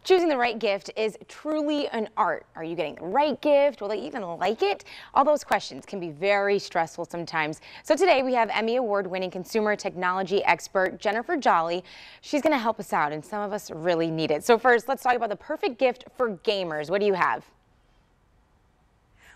Choosing the right gift is truly an art. Are you getting the right gift? Will they even like it? All those questions can be very stressful sometimes. So today we have Emmy Award-winning consumer technology expert Jennifer Jolly. She's going to help us out, and some of us really need it. So first, let's talk about the perfect gift for gamers. What do you have?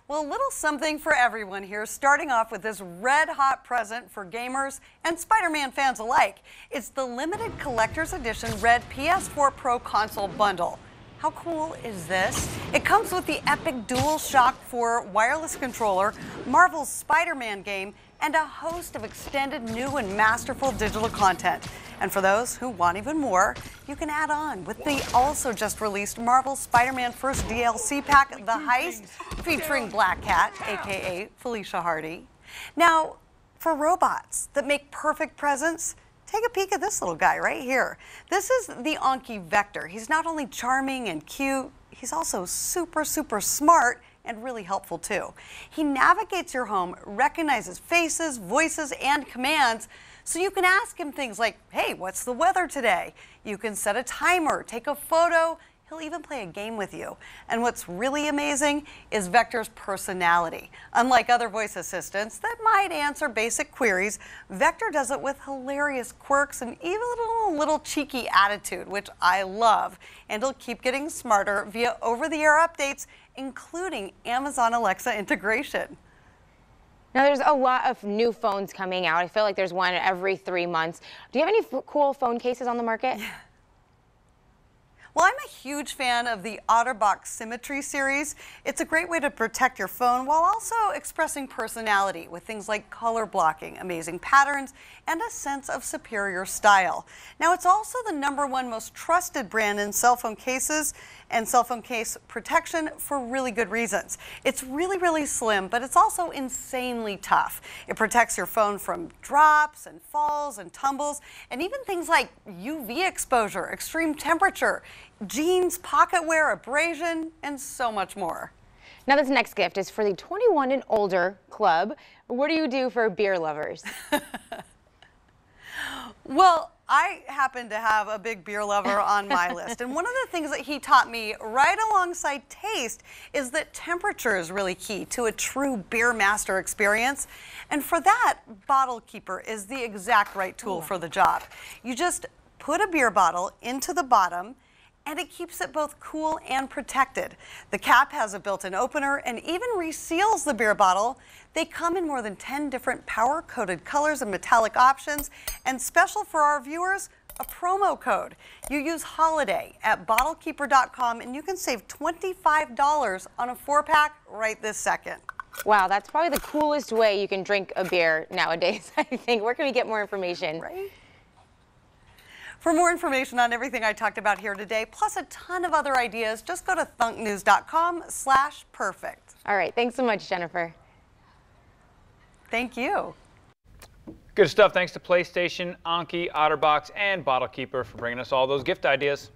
Well, a little something for everyone here, starting off with this red-hot present for gamers and Spider-Man fans alike. It's the limited collector's edition red PS4 Pro console bundle. How cool is this? It comes with the epic DualShock 4 wireless controller, Marvel's Spider-Man game, and a host of extended new and masterful digital content. And for those who want even more, you can add on with the also just released Marvel Spider-Man first DLC pack, The Heist, featuring Black Cat, aka Felicia Hardy. Now, for robots that make perfect presents, take a peek at this little guy right here. This is the Anki Vector. He's not only charming and cute, he's also super smart and really helpful too. He navigates your home, recognizes faces, voices, and commands, so you can ask him things like, hey, what's the weather today? You can set a timer, take a photo, he'll even play a game with you. And what's really amazing is Vector's personality. Unlike other voice assistants that might answer basic queries, Vector does it with hilarious quirks and even a little cheeky attitude, which I love. And he'll keep getting smarter via over-the-air updates, including Amazon Alexa integration. Now, there's a lot of new phones coming out. I feel like there's one every 3 months. Do you have any cool phone cases on the market? Yeah. Well, I'm a huge fan of the OtterBox Symmetry series. It's a great way to protect your phone while also expressing personality with things like color blocking, amazing patterns, and a sense of superior style. Now, it's also the #1 most trusted brand in cell phone cases and cell phone case protection for really good reasons. It's really slim, but it's also insanely tough. It protects your phone from drops and falls and tumbles, and even things like UV exposure, extreme temperature, jeans, pocket wear, abrasion, and so much more. Now, this next gift is for the 21 and older club. What do you do for beer lovers? Well, I happen to have a big beer lover on my list, and one of the things that he taught me right alongside taste is that temperature is really key to a true beer master experience, and for that, Bottle Keeper is the exact right tool for the job. You just put a beer bottle into the bottom, and it keeps it both cool and protected. The cap has a built-in opener and even reseals the beer bottle. They come in more than 10 different power-coated colors and metallic options, and special for our viewers, a promo code. You use HOLIDAY at bottlekeeper.com and you can save $25 on a 4-pack right this second. Wow, that's probably the coolest way you can drink a beer nowadays, I think. Where can we get more information? Right? For more information on everything I talked about here today, plus a ton of other ideas, just go to thunknews.com/perfect. All right, thanks so much, Jennifer. Thank you. Good stuff. Thanks to PlayStation, Anki, OtterBox, and Bottle Keeper for bringing us all those gift ideas.